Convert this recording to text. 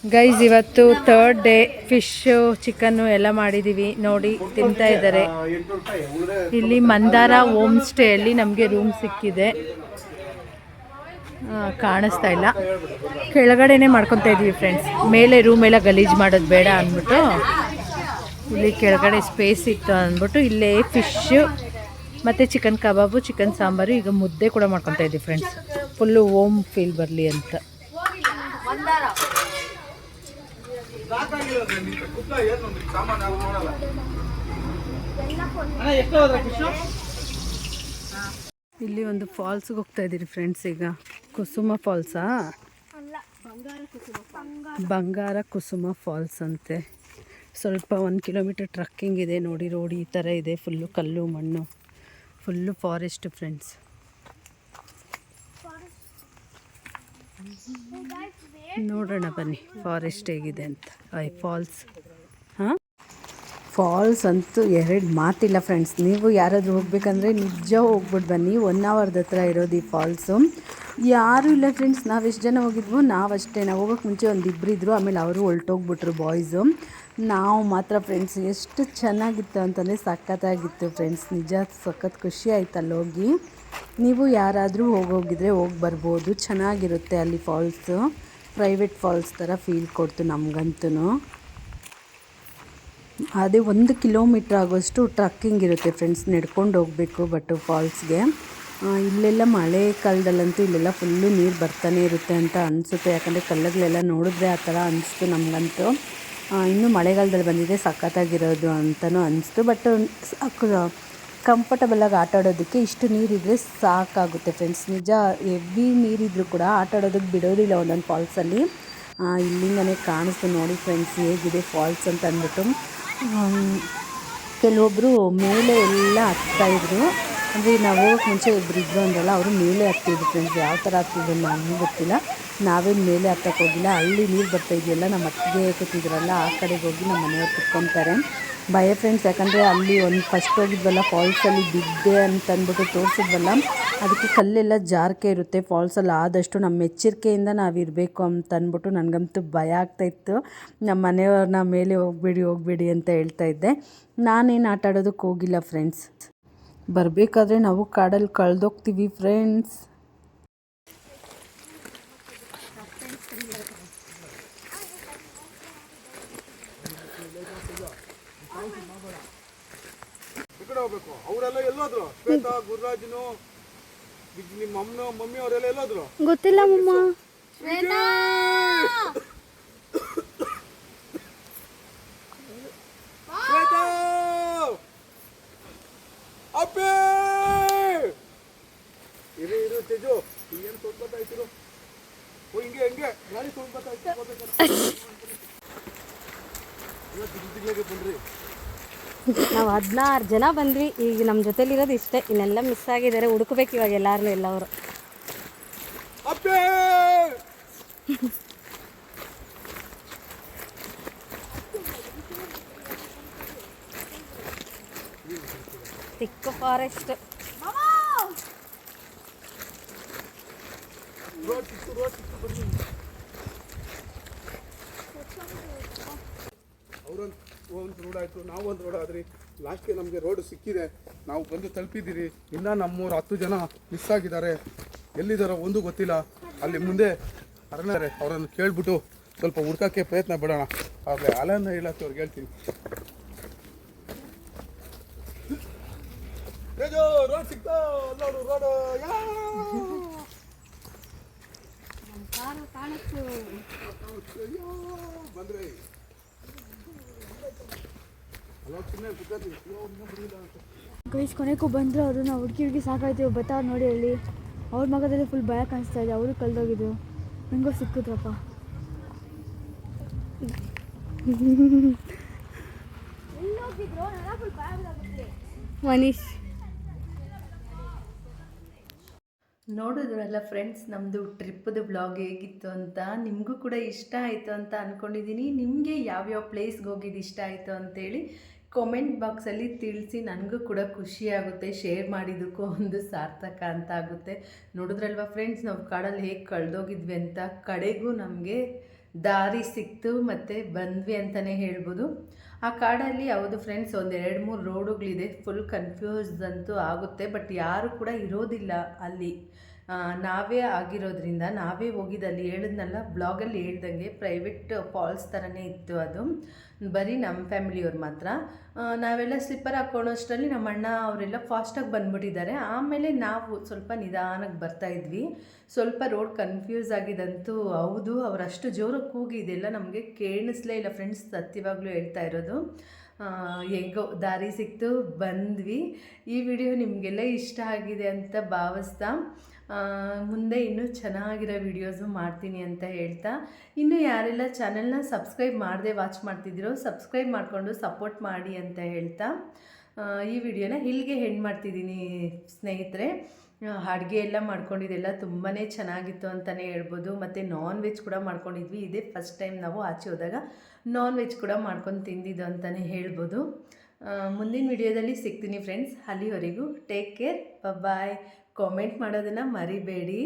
Guys ಇವತ್ತು third day fish chicken ಎಲ್ಲ ಮಾಡಿದ್ದೀವಿ ನೋಡಿ ತಿಂತಾ ಇದ್ದಾರೆ. ಇಲ್ಲಿ ಮಂದಾರ ಹೋಮ್ ಸ್ಟೇಯಲ್ಲಿ ನಮಗೆ ರೂಮ್ ಸಿಕ್ಕಿದೆ. ಕಾಣಿಸ್ತಾ ಇಲ್ಲ, ಕೆಳಗಡೆನೇ ಮಾಡ್ಕೊತಾ ಇದ್ದೀವಿ ಫ್ರೆಂಡ್ಸ್. ಮೇಲೆ ರೂಮ್ ಎಲ್ಲ ಗಲೀಜು ಮಾಡೋದು ಬೇಡ ಅಂದ್ಬಿಟ್ಟು ಇಲ್ಲಿ ಕೆಳಗಡೆ ಸ್ಪೇಸ್ ಇತ್ತು ಅಂದ್ಬಿಟ್ಟು ಇಲ್ಲೇ ಫಿಶ್ಶು ಮತ್ತು ಚಿಕನ್ ಕಬಾಬು, ಚಿಕನ್ ಸಾಂಬಾರು, ಈಗ ಮುದ್ದೆ ಕೂಡ ಮಾಡ್ಕೊತಾ ಇದ್ದೀವಿ ಫ್ರೆಂಡ್ಸ್. ಫುಲ್ಲು ಹೋಮ್ ಫೀಲ್ ಬರಲಿ ಅಂತ. ಇಲ್ಲಿ ಒಂದು ಫಾಲ್ಸ್ಗೆ ಹೋಗ್ತಾ ಇದ್ದೀರಿ ಫ್ರೆಂಡ್ಸ್. ಈಗ ಕುಸುಮ ಫಾಲ್ಸಾ, ಬಂಗಾರ ಕುಸುಮ ಫಾಲ್ಸ್ ಅಂತೆ. ಸ್ವಲ್ಪ 1 ಕಿಲೋಮೀಟರ್ ಟ್ರಕ್ಕಿಂಗ್ ಇದೆ ನೋಡಿ. ರೋಡ್ ಈ ಥರ ಇದೆ, ಫುಲ್ಲು ಕಲ್ಲು ಮಣ್ಣು, ಫುಲ್ಲು ಫಾರೆಸ್ಟ್ ಫ್ರೆಂಡ್ಸ್. ನೋಡೋಣ ಬನ್ನಿ ಫಾರೆಸ್ಟ್ ಹೇಗಿದೆ ಅಂತ. ಫಾಲ್ಸ್, ಹಾಂ ಫಾಲ್ಸ್ ಅಂತೂ ಎರಡು ಮಾತಿಲ್ಲ ಫ್ರೆಂಡ್ಸ್. ನೀವು ಯಾರಾದರೂ ಹೋಗ್ಬೇಕಂದ್ರೆ ನಿಜ ಹೋಗ್ಬಿಟ್ಟು ಬನ್ನಿ. 1 ಅವರ್ದ ಹತ್ರ ಇರೋದು ಈ ಫಾಲ್ಸು. ಯಾರೂ ಇಲ್ಲ ಫ್ರೆಂಡ್ಸ್. ನಾವು ಎಷ್ಟು ಜನ ಹೋಗಿದ್ವೋ ನಾವಷ್ಟೇ. ನಾವು ಹೋಗೋಕ್ಕೆ ಮುಂಚೆ ಒಂದು ಇಬ್ಬರು ಇದ್ದರು, ಆಮೇಲೆ ಅವರು ಹೊಲ್ಟೋಗ್ಬಿಟ್ರು ಬಾಯ್ಸು. ನಾವು ಮಾತ್ರ ಫ್ರೆಂಡ್ಸ್ ಎಷ್ಟು ಚೆನ್ನಾಗಿತ್ತು ಅಂತಂದರೆ ಸಖತ್ತಾಗಿತ್ತು ಫ್ರೆಂಡ್ಸ್. ನಿಜ ಸಖತ್ ಖುಷಿ ಆಯ್ತು ಅಲ್ಲಿ ಹೋಗಿ. ನೀವು ಯಾರಾದರೂ ಹೋಗಿದ್ರೆ ಹೋಗಿ ಬರ್ಬೋದು, ಚೆನ್ನಾಗಿರುತ್ತೆ ಅಲ್ಲಿ ಫಾಲ್ಸು. ಪ್ರೈವೇಟ್ ಫಾಲ್ಸ್ ಥರ ಫೀಲ್ ಕೊಡ್ತು ನಮಗಂತೂ. ಅದೇ 1 ಕಿಲೋಮೀಟ್ರ್ ಆಗೋಷ್ಟು ಟ್ರಕ್ಕಿಂಗ್ ಇರುತ್ತೆ ಫ್ರೆಂಡ್ಸ್, ನಡ್ಕೊಂಡು ಹೋಗಬೇಕು. ಬಟ್ ಫಾಲ್ಸ್ಗೆ ಇಲ್ಲೆಲ್ಲ ಮಳೆ ಕಾಲದಲ್ಲಂತೂ ಇಲ್ಲೆಲ್ಲ ಫುಲ್ಲು ನೀರು ಬರ್ತಾನೆ ಇರುತ್ತೆ ಅಂತ ಅನಿಸುತ್ತೆ. ಯಾಕಂದರೆ ಕಲ್ಲುಗಳೆಲ್ಲ ನೋಡಿದ್ರೆ ಆ ಥರ ಅನಿಸ್ತು ನಮಗಂತೂ. ಇನ್ನೂ ಮಳೆಗಾಲದಲ್ಲಿ ಬಂದಿದೆ ಸಖತ್ತಾಗಿರೋದು ಅಂತಲೂ ಅನಿಸ್ತು. ಬಟ್ ಕಂಫರ್ಟಬಲಾಗಿ ಆಟ ಆಡೋದಕ್ಕೆ ಇಷ್ಟು ನೀರಿದ್ರೆ ಸಾಕಾಗುತ್ತೆ ಫ್ರೆಂಡ್ಸ್. ನಿಜ ಹೆವಿ ನೀರಿದ್ರೂ ಕೂಡ ಆಟ ಆಡೋದಕ್ಕೆ ಬಿಡೋದಿಲ್ಲ ಒಂದೊಂದು ಫಾಲ್ಸಲ್ಲಿ. ಇಲ್ಲಿಂದನೇ ಕಾಣಿಸ್ತು ನೋಡಿ ಫ್ರೆಂಡ್ಸ್ ಹೇಗಿದೆ ಫಾಲ್ಸ್ ಅಂತ ಅಂದ್ಬಿಟ್ಟು. ಕೆಲವೊಬ್ಬರು ಮೇಲೆ ಎಲ್ಲ ಹತ್ತಾಯಿದ್ರು. ಅಂದರೆ ನಾವು ಹೋಗೋಕ್ಕೆ ಮುಂಚೆ ಇಬ್ಬರು ಇದ್ದರು ಅಂದ್ರಲ್ಲ, ಅವರು ಮೇಲೆ ಹತ್ತಿದ್ರು ಫ್ರೆಂಡ್ಸ್. ಯಾವ ಥರ ಹತ್ತಿದ್ರು ನನಗೂ ಗೊತ್ತಿಲ್ಲ. ನಾವೇನು ಮೇಲೆ ಹತ್ತಕ್ಕೆ ಹೋಗಿಲ್ಲ. ಅಲ್ಲಿ ನೀರು ಬರ್ತಾಯಿದೆಯಲ್ಲ, ನಮ್ಮ ಅತ್ತಿಗೆ ಕೂತಿದ್ರಲ್ಲ ಆ ಕಡೆಗೆ ಹೋಗಿ ನಮ್ಮ ಮನೆಯವ್ರು ಕುತ್ಕೊತಾರೆ. ಭಯ ಫ್ರೆಂಡ್ಸ್, ಯಾಕಂದರೆ ಅಲ್ಲಿ ಒಂದು ಫಸ್ಟ್ ಹೋಗಿದ್ವಲ್ಲ ಫಾಲ್ಸಲ್ಲಿ ಬಿದ್ದೆ ಅಂತಂದ್ಬಿಟ್ಟು ತೋರಿಸಿದ್ವಲ್ಲ, ಅದಕ್ಕೆ ಕಲ್ಲೆಲ್ಲ ಜಾರಕೆ ಇರುತ್ತೆ ಫಾಲ್ಸಲ್ಲಿ. ಆದಷ್ಟು ನಮ್ಮ ಎಚ್ಚರಿಕೆಯಿಂದ ನಾವು ಇರಬೇಕು ಅಂತಂದ್ಬಿಟ್ಟು ನನಗಂತೂ ಭಯ ಆಗ್ತಾಯಿತ್ತು. ನಮ್ಮ ಮನೆಯವ್ರನ್ನ ಮೇಲೆ ಹೋಗಬೇಡಿ ಅಂತ ಹೇಳ್ತಾ ಇದ್ದೆ. ನಾನೇನು ಆಟ ಆಡೋದಕ್ಕೆ ಹೋಗಿಲ್ಲ ಫ್ರೆಂಡ್ಸ್. ಬರಬೇಕಾದ್ರೆ ನಾವು ಕಾಡಲ್ಲಿ ಕಳೆದೋಗ್ತೀವಿ ಫ್ರೆಂಡ್ಸ್. ಹೋಗ್ಬೇಕು. ಅವರೆಲ್ಲ ಎಲ್ಲೋದ್ರು? ಶ್ವೇತಾ, ಗುರುರಾಜನು, ನಿಮ್ಮ ಮಮ್ಮಿ ಅವರೆಲ್ಲ ಎಲ್ಲೋದ್ರು ಗೊತ್ತಿಲ್ಲ ಮಮ್ಮ. ಶ್ವೇತಾ ಅಪ್ಪೇ ಇರು ತೇಜು, ಏನು ತೊಗೊಂಡ್ಬತ್ತಾಯ್ತಿರು. ಹಿಂಗೆ ಗಾಡಿ ತೊಗೊಂಡ್ಬತ್ತಾಯ್ತು. ಬಂದ್ರಿ ನಾವು 16 ಜನ ಬಂದ್ವಿ. ಈಗ ನಮ್ಮ ಜೊತೆಲಿರೋದು ಇಷ್ಟೇ, ಇನ್ನೆಲ್ಲ ಮಿಸ್ ಆಗಿದ್ದಾರೆ. ಹುಡುಕ್ಬೇಕು ಇವಾಗ ಎಲ್ಲರೂ ಎಲ್ಲವರು. ತಿಕ್ಕ ಫಾರೆಸ್ಟ್. ಒಂದು ರೋಡ್ ಆಯಿತು, ನಾವು ಒಂದು ರೋಡ್ ಆದ್ರಿ. ಲಾಸ್ಟ್ಗೆ ನಮಗೆ ರೋಡ್ ಸಿಕ್ಕಿದೆ, ನಾವು ಬಂದು ತಲುಪಿದ್ದೀರಿ. ಇನ್ನೂ ನಮ್ಮೂರು 10 ಜನ ಮಿಸ್ ಆಗಿದ್ದಾರೆ. ಎಲ್ಲಿದ್ದಾರೋ ಒಂದು ಗೊತ್ತಿಲ್ಲ. ಅಲ್ಲಿ ಮುಂದೆ ಅರಣ್ಯರೆ, ಅವರನ್ನು ಕೇಳ್ಬಿಟ್ಟು ಸ್ವಲ್ಪ ಹುಡ್ಕೋಕ್ಕೆ ಪ್ರಯತ್ನ ಬಿಡೋಣ. ಆದರೆ ಅಲನ್ನ ಹೇಳಕ್ಕೆ ಅವ್ರಿಗೆ ಹೇಳ್ತೀನಿ. ರೋಡ್ ಸಿಕ್ತಾ ನೋಡು, ರೋಡು ಬಂದ್ರಿ. ಗೈಸ್ ಕೊನೆಗೂ ಬಂದರು ಅವರು. ನಾವು ಹುಡುಗಿ ಸಾಕಾಯ್ತು. ಬರ್ತಾವ್ರು ನೋಡಿ ಹೇಳಿ. ಅವ್ರ ಮಗದಲ್ಲಿ ಫುಲ್ ಭಯ ಕಾಣಿಸ್ತಾ ಇದೆ. ಅವರು ಕಳೆದೋಗಿದ್ದು ಹೆಂಗೋ ಸಿಕ್ಕಿದ್ರಪ್ಪ. ಮನೀಶ್ ನೋಡಿದ್ರಲ್ಲ ಫ್ರೆಂಡ್ಸ್, ನಮ್ಮದು ಟ್ರಿಪ್ಪದು ಬ್ಲಾಗ್ ಹೇಗಿತ್ತು ಅಂತ. ನಿಮಗೂ ಕೂಡ ಇಷ್ಟ ಆಯಿತು ಅಂತ ಅಂದ್ಕೊಂಡಿದ್ದೀನಿ. ನಿಮಗೆ ಯಾವ್ಯಾವ ಪ್ಲೇಸ್ಗೆ ಹೋಗಿದ್ದು ಇಷ್ಟ ಆಯಿತು ಅಂತೇಳಿ ಕಾಮೆಂಟ್ ಬಾಕ್ಸಲ್ಲಿ ತಿಳಿಸಿ. ನನಗೂ ಕೂಡ ಖುಷಿಯಾಗುತ್ತೆ. ಶೇರ್ ಮಾಡಿದ್ದಕ್ಕೂ ಒಂದು ಸಾರ್ಥಕ ಅಂತ ಆಗುತ್ತೆ. ನೋಡಿದ್ರಲ್ವ ಫ್ರೆಂಡ್ಸ್, ನಾವು ಕಾಡಲ್ಲಿ ಹೇಗೆ ಕಳೆದೋಗಿದ್ವಿ ಅಂತ. ಕಡೆಗೂ ನಮಗೆ ದಾರಿ ಸಿಕ್ತು ಮತ್ತು ಬಂದ್ವಿ ಅಂತಲೇ ಹೇಳ್ಬೋದು. ಆ ಕಾಡಲ್ಲಿ ಹೌದು ಫ್ರೆಂಡ್ಸ್, ಒಂದು 2-3 ರೋಡುಗಳಿದೆ. ಫುಲ್ ಕನ್ಫ್ಯೂಸ್ ಅಂತೂ ಆಗುತ್ತೆ, ಬಟ್ ಯಾರು ಕೂಡ ಇರೋದಿಲ್ಲ ಅಲ್ಲಿ. ನಾವೇ ಆಗಿರೋದ್ರಿಂದ ನಾವೇ ಹೋಗಿದ್ದಲ್ಲಿ ಹೇಳಿದ್ನಲ್ಲ, ಬ್ಲಾಗಲ್ಲಿ ಹೇಳ್ದಂಗೆ ಪ್ರೈವೇಟ್ ಫಾಲ್ಸ್ ಥರನೇ ಇತ್ತು ಅದು. ಬರೀ ನಮ್ಮ ಫ್ಯಾಮಿಲಿಯವ್ರು ಮಾತ್ರ. ನಾವೆಲ್ಲ ಸ್ಲಿಪ್ಪರ್ ಹಾಕ್ಕೊಳ್ಳೋಷ್ಟರಲ್ಲಿ ನಮ್ಮ ಅಣ್ಣ ಅವರೆಲ್ಲ ಫಾಸ್ಟಾಗಿ ಬಂದ್ಬಿಟ್ಟಿದ್ದಾರೆ. ಆಮೇಲೆ ನಾವು ಸ್ವಲ್ಪ ನಿಧಾನಕ್ಕೆ ಬರ್ತಾಯಿದ್ವಿ. ಸ್ವಲ್ಪ ರೋಡ್ ಕನ್ಫ್ಯೂಸ್ ಆಗಿದಂತೂ ಹೌದು. ಅವರಷ್ಟು ಜೋರಾಗಿ ಕೂಗಿದೆಲ್ಲ ನಮಗೆ ಕೇಳಿಸ್ಲೇ ಇಲ್ಲ ಫ್ರೆಂಡ್ಸ್, ಸತ್ಯವಾಗ್ಲೂ ಹೇಳ್ತಾ ಇರೋದು. ಹೇಗೋ ದಾರಿ ಸಿಕ್ತು, ಬಂದ್ವಿ. ಈ ವಿಡಿಯೋ ನಿಮಗೆಲ್ಲ ಇಷ್ಟ ಆಗಿದೆ ಅಂತ ಭಾವಿಸ್ತಾ ಮುಂದೆ ಇನ್ನೂ ಚೆನ್ನಾಗಿರೋ ವಿಡಿಯೋಸು ಮಾಡ್ತೀನಿ ಅಂತ ಹೇಳ್ತಾ, ಇನ್ನೂ ಯಾರೆಲ್ಲ ಚಾನೆಲ್ನ ಸಬ್ಸ್ಕ್ರೈಬ್ ಮಾಡದೆ ವಾಚ್ ಮಾಡ್ತಿದ್ದೀರೋ ಸಬ್ಸ್ಕ್ರೈಬ್ ಮಾಡಿಕೊಂಡು ಸಪೋರ್ಟ್ ಮಾಡಿ ಅಂತ ಹೇಳ್ತಾ ಈ ವಿಡಿಯೋನ ಇಲ್ಲಿಗೆ ಎಂಡ್ ಮಾಡ್ತಿದ್ದೀನಿ ಸ್ನೇಹಿತರೆ. ಅಡುಗೆ ಎಲ್ಲ ಮಾಡ್ಕೊಂಡಿದ್ದೆಲ್ಲ ತುಂಬಾ ಚೆನ್ನಾಗಿತ್ತು ಅಂತಲೇ ಹೇಳ್ಬೋದು. ಮತ್ತು ನಾನ್ ವೆಜ್ ಕೂಡ ಮಾಡ್ಕೊಂಡಿದ್ವಿ. ಇದೇ ಫಸ್ಟ್ ಟೈಮ್ ನಾವು ಆಚೆ ಹೋದಾಗ ನಾನ್ ವೆಜ್ ಕೂಡ ಮಾಡ್ಕೊಂಡು ತಿಂದಿದ್ದು ಅಂತಲೇ ಹೇಳ್ಬೋದು. ಮುಂದಿನ ವಿಡಿಯೋದಲ್ಲಿ ಸಿಗ್ತೀನಿ ಫ್ರೆಂಡ್ಸ್. ಅಲ್ಲಿವರೆಗೂ ಟೇಕ್ ಕೇರ್, ಬಾಯ್. ಕಾಮೆಂಟ್ ಮಾಡೋದನ್ನು ಮರಿಬೇಡಿ.